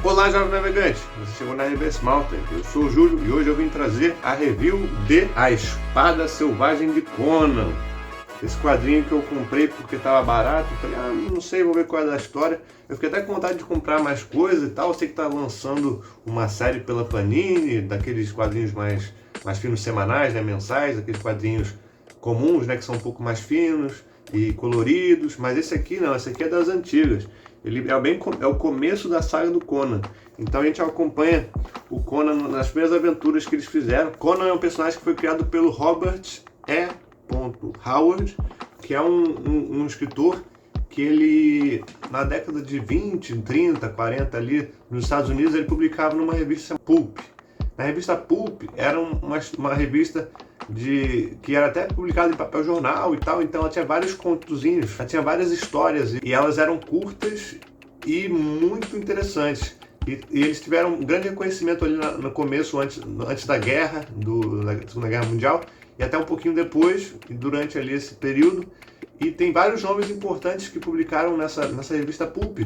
Olá, jovem navegante! Você chegou na Reverse Mountain. Eu sou o Júlio e hoje eu vim trazer a review de A Espada Selvagem de Conan. Esse quadrinho que eu comprei porque estava barato. Eu falei, não sei, vou ver qual é da história. Eu fiquei até com vontade de comprar mais coisa e tal. Eu sei que está lançando uma série pela Panini, daqueles quadrinhos mais finos semanais, né, mensais, aqueles quadrinhos comuns, né, que são um pouco mais finos e coloridos. Mas esse aqui não, esse aqui é das antigas. Ele é o começo da saga do Conan. Então a gente acompanha o Conan nas primeiras aventuras que eles fizeram. Conan é um personagem que foi criado pelo Robert E. Howard, que é um escritor que ele, na década de 20, 30, 40 ali, nos Estados Unidos, ele publicava numa revista Pulp. Na revista Pulp era uma revista que era até publicada em papel jornal e tal, então ela tinha vários contozinhos, ela tinha várias histórias e elas eram curtas e muito interessantes. E eles tiveram um grande reconhecimento ali no começo, antes da guerra, da Segunda Guerra Mundial, e até um pouquinho depois, durante ali esse período. E tem vários nomes importantes que publicaram nessa revista Pulp,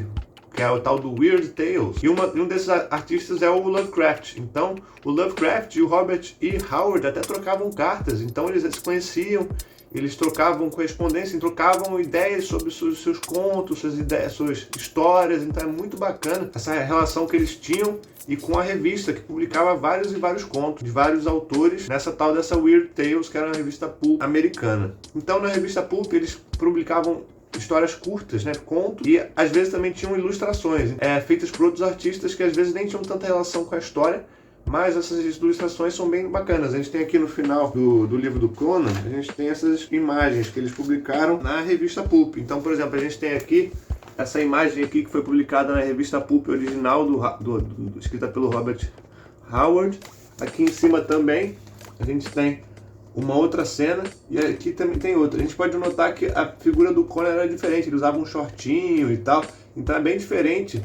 que é o tal do Weird Tales. E um desses artistas é o Lovecraft. Então, o Lovecraft e o Robert E. Howard até trocavam cartas. Então, eles se conheciam, eles trocavam correspondência, trocavam ideias sobre os seus contos, suas ideias, suas histórias. Então, é muito bacana essa relação que eles tinham e com a revista, que publicava vários e vários contos de vários autores nessa tal dessa Weird Tales, que era uma revista Pulp americana. Então, na revista Pulp, eles publicavam histórias curtas, né, contos, e às vezes também tinham ilustrações feitas por outros artistas que às vezes nem tinham tanta relação com a história, mas essas ilustrações são bem bacanas. A gente tem aqui no final do livro do Conan, a gente tem essas imagens que eles publicaram na revista Pulp. Então, por exemplo, a gente tem aqui essa imagem aqui que foi publicada na revista Pulp original, escrita pelo Robert Howard. Aqui em cima também a gente tem uma outra cena, e aqui também tem outra. A gente pode notar que a figura do Conan era diferente, ele usava um shortinho e tal, então é bem diferente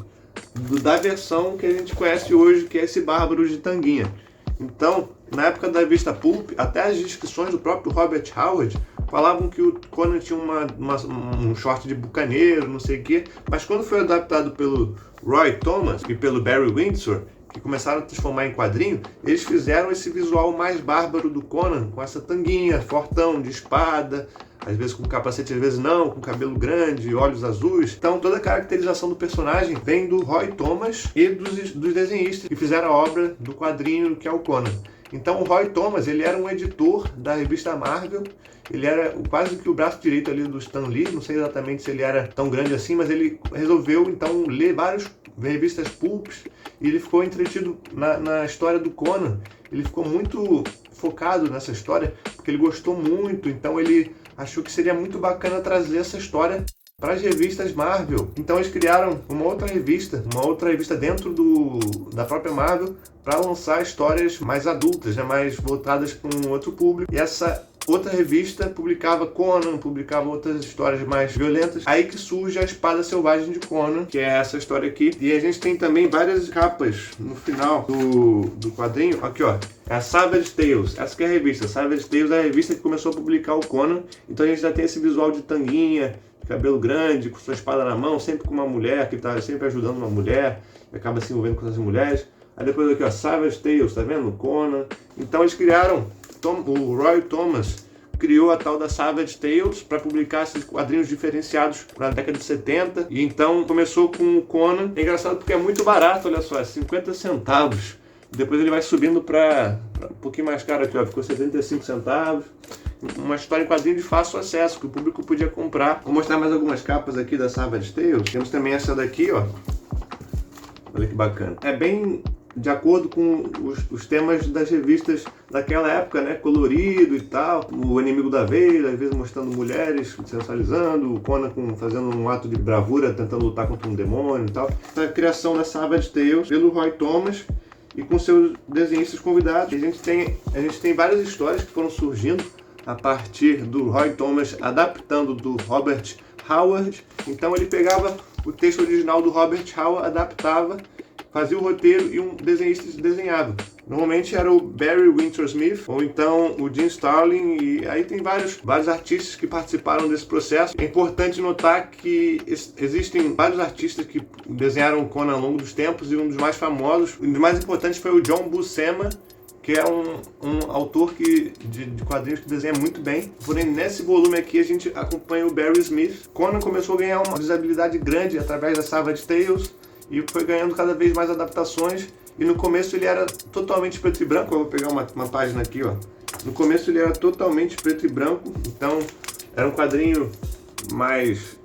da versão que a gente conhece hoje, que é esse bárbaro de tanguinha. Então, na época da revista Pulp, até as descrições do próprio Robert Howard falavam que o Conan tinha um short de bucaneiro, não sei o quê, mas quando foi adaptado pelo Roy Thomas e pelo Barry Windsor, que começaram a transformar em quadrinho, eles fizeram esse visual mais bárbaro do Conan, com essa tanguinha, fortão, de espada, às vezes com capacete, às vezes não, com cabelo grande, olhos azuis. Então toda a caracterização do personagem vem do Roy Thomas e dos desenhistas que fizeram a obra do quadrinho que é o Conan. Então o Roy Thomas, ele era um editor da revista Marvel, ele era quase que o braço direito ali do Stan Lee, não sei exatamente se ele era tão grande assim, mas ele resolveu então ler várias revistas pulps e ele ficou entretido na história do Conan. Ele ficou muito focado nessa história, porque ele gostou muito, então ele achou que seria muito bacana trazer essa história para as revistas Marvel. Então eles criaram uma outra revista dentro da própria Marvel, para lançar histórias mais adultas, né, mais voltadas para um outro público. E essa outra revista publicava Conan, publicava outras histórias mais violentas. Aí que surge a Espada Selvagem de Conan, que é essa história aqui. E a gente tem também várias capas no final do quadrinho. Aqui, ó, é a Savage Tales. Essa que é a revista. Savage Tales é a revista que começou a publicar o Conan. Então a gente já tem esse visual de tanguinha, cabelo grande, com sua espada na mão, sempre com uma mulher, que está sempre ajudando uma mulher, e acaba se envolvendo com as mulheres. Aí depois aqui, ó, Savage Tales, tá vendo? Conan. Então eles criaram, o Roy Thomas criou a tal da Savage Tales para publicar esses quadrinhos diferenciados na década de 70. E então começou com o Conan. É engraçado porque é muito barato, olha só, é 50 centavos. Depois ele vai subindo para um pouquinho mais caro aqui, ó, ficou 75 centavos. Uma história em quadrinho de fácil acesso, que o público podia comprar. Vou mostrar mais algumas capas aqui da Savage Tales. Temos também essa daqui, ó. Olha que bacana. É bem de acordo com os temas das revistas daquela época, né? Colorido e tal. O Inimigo da Vez, às vezes mostrando mulheres sensualizando. O Conan fazendo um ato de bravura, tentando lutar contra um demônio e tal. A criação da Savage Tales pelo Roy Thomas e com seus desenhistas convidados. A gente tem várias histórias que foram surgindo a partir do Roy Thomas adaptando do Robert Howard. Então ele pegava o texto original do Robert Howard, adaptava fazia o roteiro e um desenhista desenhava. Normalmente era o Barry Windsor Smith ou então o Jim Starlin, e aí tem vários artistas que participaram desse processo. É importante notar que existem vários artistas que desenharam Conan ao longo dos tempos, e um dos mais famosos, um dos mais importantes foi o John Buscema, que é um autor de quadrinhos que desenha muito bem. Porém, nesse volume aqui a gente acompanha o Barry Smith. Conan começou a ganhar uma visibilidade grande através da Savage Tales e foi ganhando cada vez mais adaptações. E no começo ele era totalmente preto e branco. Eu vou pegar uma página aqui, ó. No começo ele era totalmente preto e branco, então era um quadrinho mais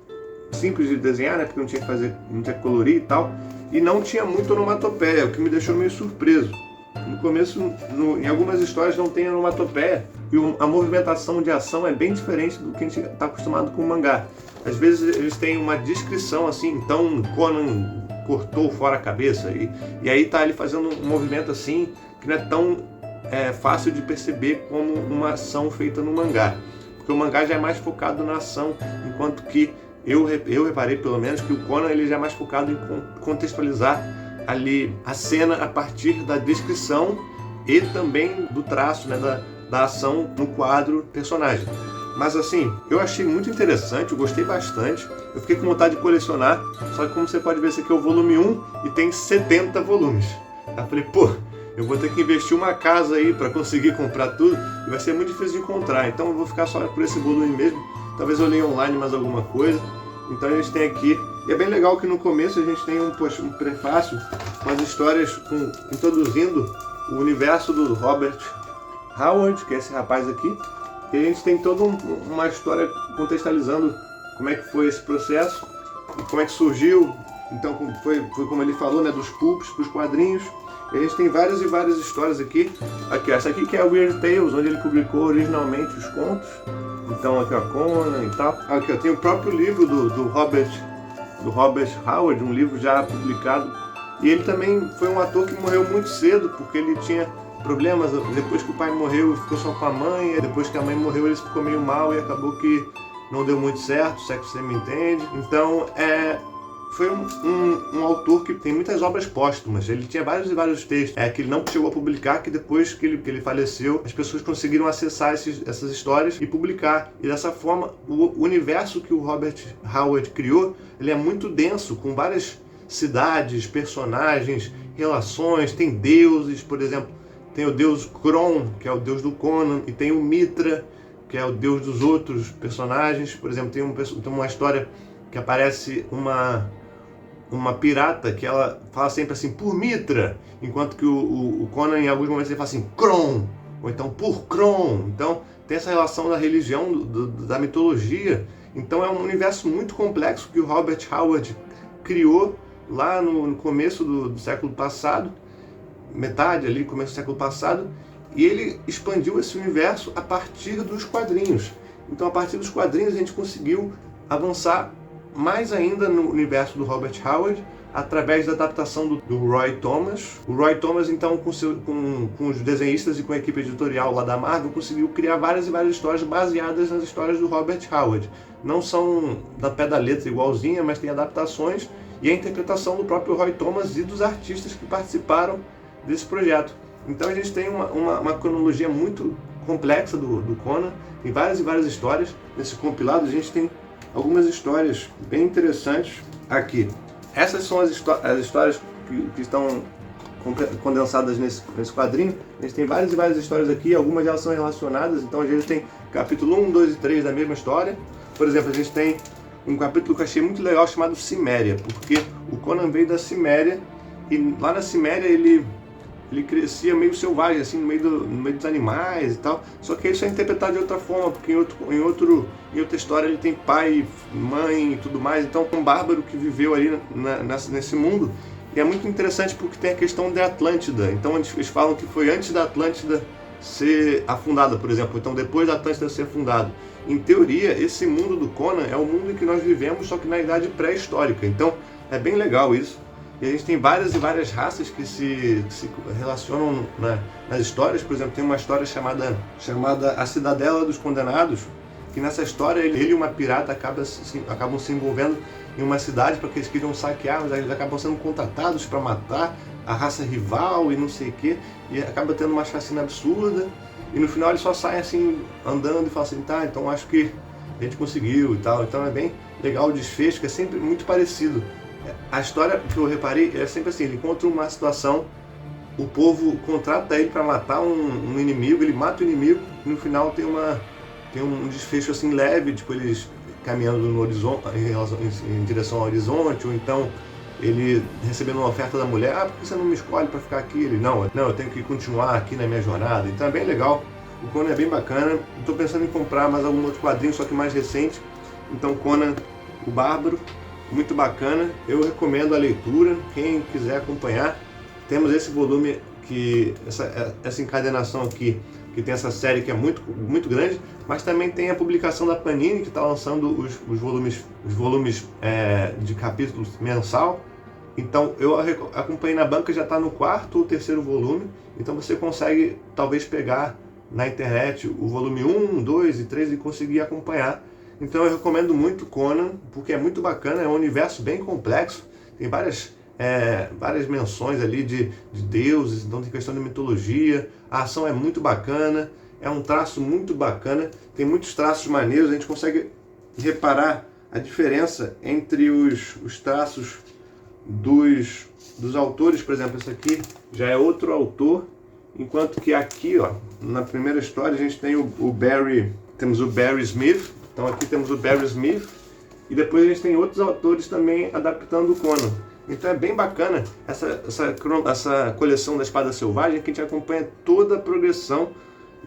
simples de desenhar, né? Porque não tinha que colorir e tal. E não tinha muito onomatopeia, o que me deixou meio surpreso. No começo, em algumas histórias não tem onomatopeia, e a movimentação de ação é bem diferente do que a gente está acostumado com o mangá. Às vezes eles têm uma descrição assim, então Conan cortou fora a cabeça, e aí tá ele fazendo um movimento assim que não é tão fácil de perceber como uma ação feita no mangá, porque o mangá já é mais focado na ação, enquanto que eu reparei pelo menos que o Conan ele já é mais focado em contextualizar ali a cena a partir da descrição e também do traço, né, da ação no quadro personagem. Mas assim, eu achei muito interessante, eu gostei bastante, eu fiquei com vontade de colecionar, só que como você pode ver, esse aqui é o volume 1 e tem 70 volumes. Eu falei, pô, eu vou ter que investir uma casa aí para conseguir comprar tudo e vai ser muito difícil de encontrar, então eu vou ficar só por esse volume mesmo, talvez eu leia online mais alguma coisa. Então a gente tem aqui, e é bem legal que no começo a gente tem um prefácio com as histórias introduzindo o universo do Robert Howard, que é esse rapaz aqui. E a gente tem toda uma história contextualizando como é que foi esse processo e como é que surgiu. Então foi como ele falou, né, dos pulps para os quadrinhos. E a gente tem várias e várias histórias aqui. Aqui, essa aqui que é a Weird Tales, onde ele publicou originalmente os contos. Então aqui, ó, Conan e tal. Aqui, ó, tem o próprio livro do Robert Howard, um livro já publicado. E ele também foi um ator que morreu muito cedo, porque ele tinha problemas depois que o pai morreu, ficou só com a mãe, e depois que a mãe morreu ele ficou meio mal e acabou que não deu muito certo, se é que você me entende. Então foi um autor que tem muitas obras póstumas. Ele tinha vários e vários textos que ele não chegou a publicar, que depois que ele faleceu, as pessoas conseguiram acessar essas histórias e publicar. E dessa forma, o universo que o Robert Howard criou, ele é muito denso, com várias cidades, personagens, relações, tem deuses, por exemplo, tem o deus Kron, que é o deus do Conan, e tem o Mitra, que é o deus dos outros personagens. Por exemplo, tem uma história que aparece uma pirata que ela fala sempre assim, por Mitra, enquanto que o Conan em alguns momentos ele fala assim, Kron, ou então por Kron. Então tem essa relação da religião, da mitologia. Então é um universo muito complexo que o Robert Howard criou lá no começo do século passado, metade ali, começo do século passado, e ele expandiu esse universo a partir dos quadrinhos. Então a partir dos quadrinhos a gente conseguiu avançar mais ainda no universo do Robert Howard, através da adaptação do Roy Thomas. O Roy Thomas, então, com os desenhistas e com a equipe editorial lá da Marvel, conseguiu criar várias e várias histórias baseadas nas histórias do Robert Howard. Não são da pé da letra igualzinha, mas tem adaptações e a interpretação do próprio Roy Thomas e dos artistas que participaram desse projeto. Então a gente tem uma cronologia muito complexa do Conan, tem várias e várias histórias. Nesse compilado a gente tem algumas histórias bem interessantes aqui. Essas são as histórias que estão condensadas nesse quadrinho. A gente tem várias e várias histórias aqui, algumas delas são relacionadas, então a gente tem capítulo 1, 2 e 3 da mesma história. Por exemplo, a gente tem um capítulo que eu achei muito legal chamado Ciméria, porque o Conan veio da Ciméria e lá na Ciméria ele crescia meio selvagem, assim, no meio dos animais e tal. Só que isso é interpretado de outra forma, porque em outra história ele tem pai, mãe e tudo mais. Então é um bárbaro que viveu ali nesse mundo. E é muito interessante porque tem a questão da Atlântida. Então eles falam que foi antes da Atlântida ser afundada, por exemplo. Então depois da Atlântida ser afundada. Em teoria, esse mundo do Conan é o mundo em que nós vivemos, só que na idade pré-histórica. Então é bem legal isso. E a gente tem várias e várias raças que se relacionam nas histórias. Por exemplo, tem uma história chamada A Cidadela dos Condenados, que nessa história ele e uma pirata acabam se envolvendo em uma cidade porque eles queriam saquear, mas eles acabam sendo contratados para matar a raça rival e não sei o que, e acaba tendo uma chacina absurda, e no final eles só saem assim, andando e falam assim, tá, então acho que a gente conseguiu e tal. Então é bem legal o desfecho, que é sempre muito parecido. A história que eu reparei é sempre assim, ele encontra uma situação, o povo contrata ele para matar um inimigo, ele mata o inimigo, e no final tem um desfecho assim leve, tipo eles caminhando no horizonte, em direção ao horizonte, ou então ele recebendo uma oferta da mulher, por que você não me escolhe para ficar aqui? Ele, não, eu tenho que continuar aqui na minha jornada. Então é bem legal, o Conan é bem bacana. Estou pensando em comprar mais algum outro quadrinho, só que mais recente. Então Conan o Bárbaro, muito bacana, eu recomendo a leitura, quem quiser acompanhar. Temos esse volume, essa encadenação aqui, que tem essa série que é muito, muito grande, mas também tem a publicação da Panini, que está lançando os volumes de capítulos mensal. Então eu acompanhei na banca, já está no 4º ou 3º volume, então você consegue talvez pegar na internet o volume 1, 2 e 3 e conseguir acompanhar. Então eu recomendo muito Conan, porque é muito bacana, é um universo bem complexo, tem várias menções ali de deuses, então tem questão de mitologia, a ação é muito bacana, é um traço muito bacana, tem muitos traços maneiros, a gente consegue reparar a diferença entre os traços dos autores. Por exemplo, esse aqui já é outro autor, enquanto que aqui, ó, na primeira história a gente tem temos o Barry Smith, então aqui temos o Barry Smith, e depois a gente tem outros autores também adaptando o Conan. Então é bem bacana essa coleção da Espada Selvagem, que a gente acompanha toda a progressão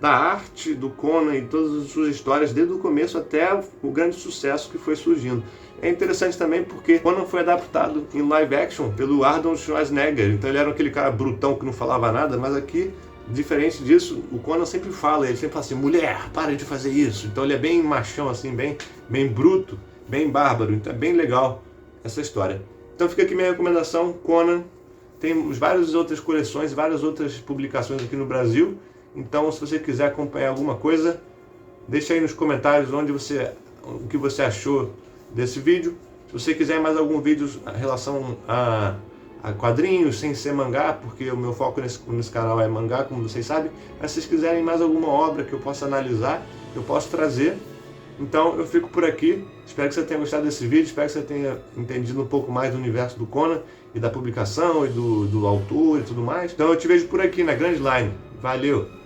da arte do Conan e todas as suas histórias, desde o começo até o grande sucesso que foi surgindo. É interessante também porque Conan foi adaptado em live action pelo Arnold Schwarzenegger, então ele era aquele cara brutão que não falava nada, mas aqui, diferente disso, o Conan sempre fala, ele sempre fala assim, mulher, para de fazer isso. Então ele é bem machão, assim, bem bruto, bem bárbaro, então é bem legal essa história. Então fica aqui minha recomendação, Conan. Tem várias outras coleções, várias outras publicações aqui no Brasil. Então se você quiser acompanhar alguma coisa, deixa aí nos comentários o que você achou desse vídeo. Se você quiser mais algum vídeo em relação a quadrinhos, sem ser mangá, porque o meu foco nesse canal é mangá, como vocês sabem. Mas se vocês quiserem mais alguma obra que eu possa analisar, eu posso trazer. Então eu fico por aqui, espero que você tenha gostado desse vídeo, espero que você tenha entendido um pouco mais do universo do Conan e da publicação e do autor e tudo mais. Então eu te vejo por aqui na Grand Line. Valeu!